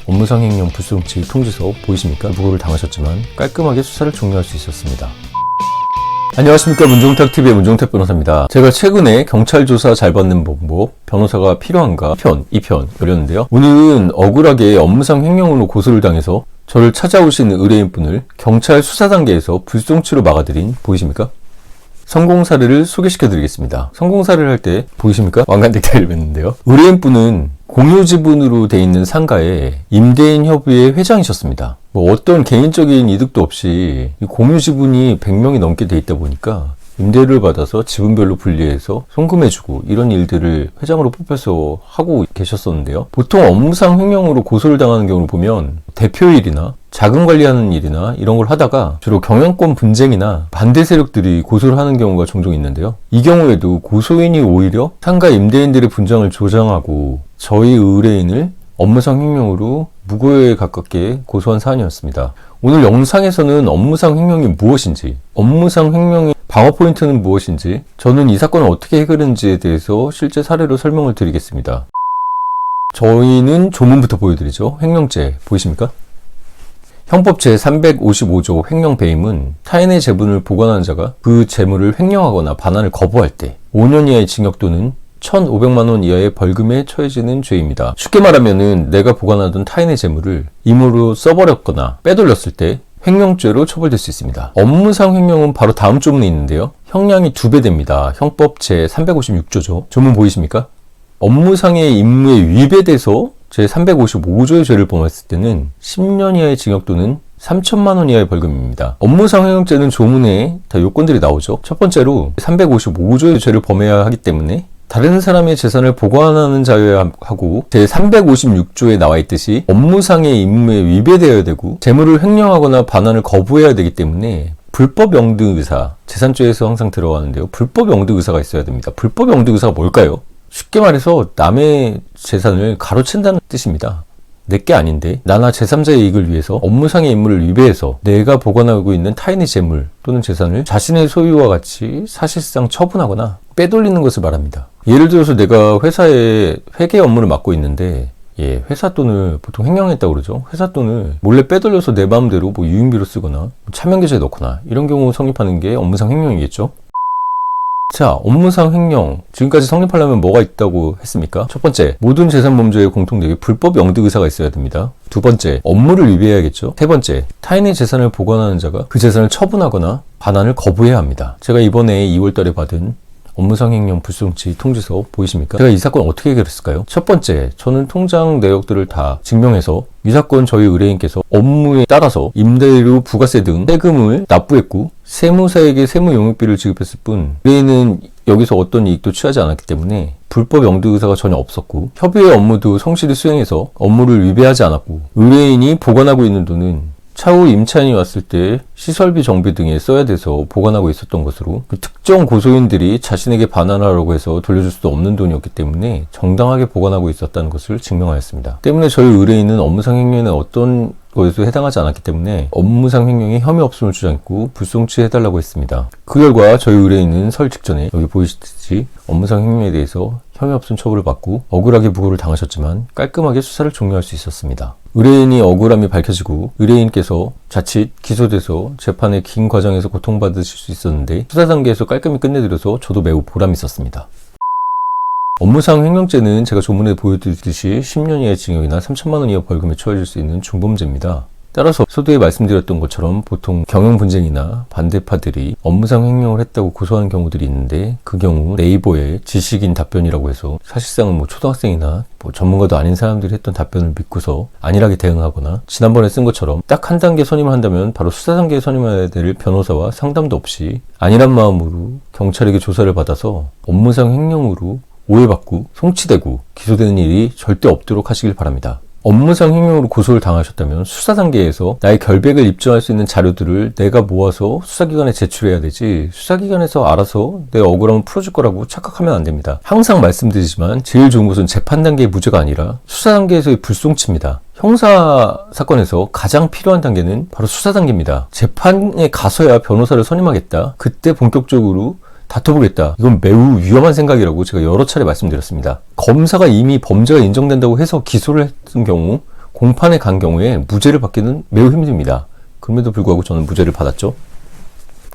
업무상 횡령 불송치 통지서 보이십니까? 부고를 당하셨지만 깔끔하게 수사를 종료할 수 있었습니다. 안녕하십니까, 문종탁TV의 문종탁 변호사입니다. 제가 최근에 경찰 조사 잘 받는 방법, 변호사가 필요한가 2편 열렸는데요. 오늘은 억울하게 업무상 횡령으로 고소를 당해서 저를 찾아오신 의뢰인분을 경찰 수사 단계에서 불송치로 막아드린, 보이십니까? 성공 사례를 소개시켜 드리겠습니다. 성공 사례를 할 때 보이십니까? 왕관넥타이를 맸는데요. 의뢰인분은 공유 지분으로 돼 있는 상가의 임대인 협의회 회장이셨습니다. 어떤 개인적인 이득도 없이 공유 지분이 100명이 넘게 돼 있다 보니까 임대를 받아서 지분별로 분리해서 송금해주고 이런 일들을 회장으로 뽑혀서 하고 계셨었는데요. 보통 업무상 횡령으로 고소를 당하는 경우를 보면 대표일이나 자금 관리하는 일이나 이런 걸 하다가 주로 경영권 분쟁이나 반대 세력들이 고소를 하는 경우가 종종 있는데요. 이 경우에도 고소인이 오히려 상가 임대인들의 분쟁을 조장하고 저희 의뢰인을 업무상 횡령으로 무고에 가깝게 고소한 사안이었습니다. 오늘 영상에서는 업무상 횡령이 무엇인지, 업무상 횡령의 방어 포인트는 무엇인지, 저는 이 사건을 어떻게 해결했는지에 대해서 실제 사례로 설명을 드리겠습니다. 저희는 조문부터 보여드리죠. 횡령죄 보이십니까? 형법 제355조 횡령배임은 타인의 재분을 보관하는 자가 그 재물을 횡령하거나 반환을 거부할 때 5년 이하의 징역 또는 1,500만 원 이하의 벌금에 처해지는 죄입니다. 쉽게 말하면은 내가 보관하던 타인의 재물을 임으로 써버렸거나 빼돌렸을 때 횡령죄로 처벌될 수 있습니다. 업무상 횡령은 바로 다음 조문에 있는데요. 형량이 2배 됩니다. 형법 제356조죠. 조문 보이십니까? 업무상의 임무에 위배돼서 제355조의 죄를 범했을 때는 10년 이하의 징역 또는 3천만 원 이하의 벌금입니다. 업무상 횡령죄는 조문에 다 요건들이 나오죠. 첫 번째로 355조의 죄를 범해야 하기 때문에 다른 사람의 재산을 보관하는 자여야 하고, 제356조에 나와 있듯이 업무상의 임무에 위배되어야 되고 재물을 횡령하거나 반환을 거부해야 되기 때문에 불법 영득 의사, 재산죄에서 항상 들어가는데요. 불법 영득 의사가 있어야 됩니다. 불법 영득 의사가 뭘까요? 쉽게 말해서 남의 재산을 가로챈다는 뜻입니다. 내게 아닌데 나나 제3자의 이익을 위해서 업무상의 임무를 위배해서 내가 보관하고 있는 타인의 재물 또는 재산을 자신의 소유와 같이 사실상 처분하거나 빼돌리는 것을 말합니다. 예를 들어서 내가 회사에 회계 업무를 맡고 있는데 회사 돈을 보통 횡령했다고 그러죠. 회사 돈을 몰래 빼돌려서 내 마음대로 유인비로 쓰거나 차명계좌에 넣거나 이런 경우 성립하는 게 업무상 횡령이겠죠. 자, 업무상 횡령 지금까지 성립하려면 뭐가 있다고 했습니까? 첫 번째, 모든 재산범죄의 공통되게 불법 영득 의사가 있어야 됩니다. 두 번째, 업무를 위배해야겠죠. 세 번째, 타인의 재산을 보관하는 자가 그 재산을 처분하거나 반환을 거부해야 합니다. 제가 이번에 2월달에 받은 업무상 횡령 불송치 통지서 보이십니까? 제가 이 사건 어떻게 해결했을까요? 첫 번째, 저는 통장 내역들을 다 증명해서 이 사건 저희 의뢰인께서 업무에 따라서 임대료, 부가세 등 세금을 납부했고 세무사에게 세무용역비를 지급했을 뿐 의뢰인은 여기서 어떤 이익도 취하지 않았기 때문에 불법 영득 의사가 전혀 없었고 협의회 업무도 성실히 수행해서 업무를 위배하지 않았고 의뢰인이 보관하고 있는 돈은 차후 임차인이 왔을 때 시설비 정비 등에 써야 돼서 보관하고 있었던 것으로 그 특정 고소인들이 자신에게 반환하라고 해서 돌려줄 수도 없는 돈이었기 때문에 정당하게 보관하고 있었다는 것을 증명하였습니다. 때문에 저희 의뢰인은 업무상 횡령에는 어떤 것에도 해당하지 않았기 때문에 업무상 횡령에 혐의 없음을 주장했고 불송치해달라고 했습니다. 그 결과 저희 의뢰인은 설 직전에 여기 보이시듯이 업무상 횡령에 대해서 혐의 없음 처벌을 받고 억울하게 부고를 당하셨지만 깔끔하게 수사를 종료할 수 있었습니다. 의뢰인이 억울함이 밝혀지고 의뢰인께서 자칫 기소돼서 재판의 긴 과정에서 고통받으실 수 있었는데 수사 단계에서 깔끔히 끝내드려서 저도 매우 보람이 있었습니다. 업무상 횡령죄는 제가 조문에 보여드렸듯이 10년 이하의 징역이나 3천만 원 이하 벌금에 처해질 수 있는 중범죄입니다. 따라서 서두에 말씀드렸던 것처럼 보통 경영 분쟁이나 반대파들이 업무상 횡령을 했다고 고소하는 경우들이 있는데 그 경우 네이버에 지식인 답변이라고 해서 사실상은 초등학생이나 전문가도 아닌 사람들이 했던 답변을 믿고서 안일하게 대응하거나 지난번에 쓴 것처럼 딱 한 단계 선임을 한다면 바로 수사 단계에 선임해야 될 변호사와 상담도 없이 안일한 마음으로 경찰에게 조사를 받아서 업무상 횡령으로 오해받고 송치되고 기소되는 일이 절대 없도록 하시길 바랍니다. 업무상 횡령으로 고소를 당하셨다면 수사 단계에서 나의 결백을 입증할 수 있는 자료들을 내가 모아서 수사기관에 제출해야 되지 수사기관에서 알아서 내 억울함을 풀어줄 거라고 착각하면 안 됩니다. 항상 말씀드리지만 제일 좋은 것은 재판 단계의 무죄가 아니라 수사 단계에서의 불송치입니다. 형사 사건에서 가장 필요한 단계는 바로 수사 단계입니다. 재판에 가서야 변호사를 선임하겠다. 그때 본격적으로 다퉈보겠다. 이건 매우 위험한 생각이라고 제가 여러 차례 말씀드렸습니다. 검사가 이미 범죄가 인정된다고 해서 기소를 했던 경우 공판에 간 경우에 무죄를 받기는 매우 힘듭니다. 그럼에도 불구하고 저는 무죄를 받았죠.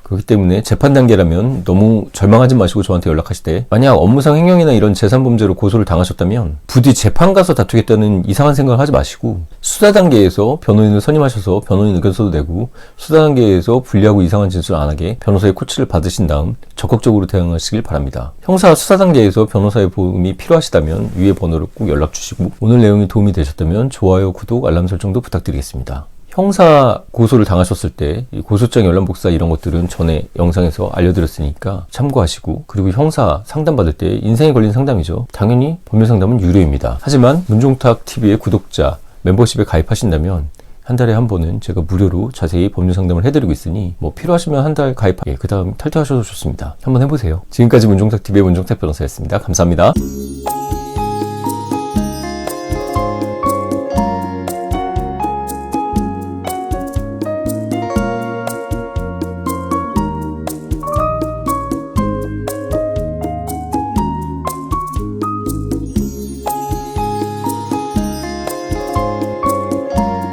그렇기 때문에 재판 단계라면 너무 절망하지 마시고 저한테 연락하실 때, 만약 업무상 횡령이나 이런 재산범죄로 고소를 당하셨다면 부디 재판 가서 다투겠다는 이상한 생각을 하지 마시고, 수사 단계에서 변호인을 선임하셔서 변호인 의견서도 내고, 수사 단계에서 불리하고 이상한 진술 안 하게 변호사의 코치를 받으신 다음 적극적으로 대응하시길 바랍니다. 형사 수사 단계에서 변호사의 도움이 필요하시다면 위의 번호를 꼭 연락 주시고, 오늘 내용이 도움이 되셨다면 좋아요, 구독, 알람 설정도 부탁드리겠습니다. 형사 고소를 당하셨을 때 고소장 열람복사 이런 것들은 전에 영상에서 알려드렸으니까 참고하시고, 그리고 형사 상담받을 때 인생에 걸린 상담이죠. 당연히 법률 상담은 유료입니다. 하지만 문종탁TV의 구독자 멤버십에 가입하신다면 한 달에 한 번은 제가 무료로 자세히 법률 상담을 해드리고 있으니 뭐 필요하시면 한 달 가입하게, 그 다음 탈퇴하셔도 좋습니다. 한번 해보세요. 지금까지 문종탁TV의 문종탁 변호사였습니다. 감사합니다.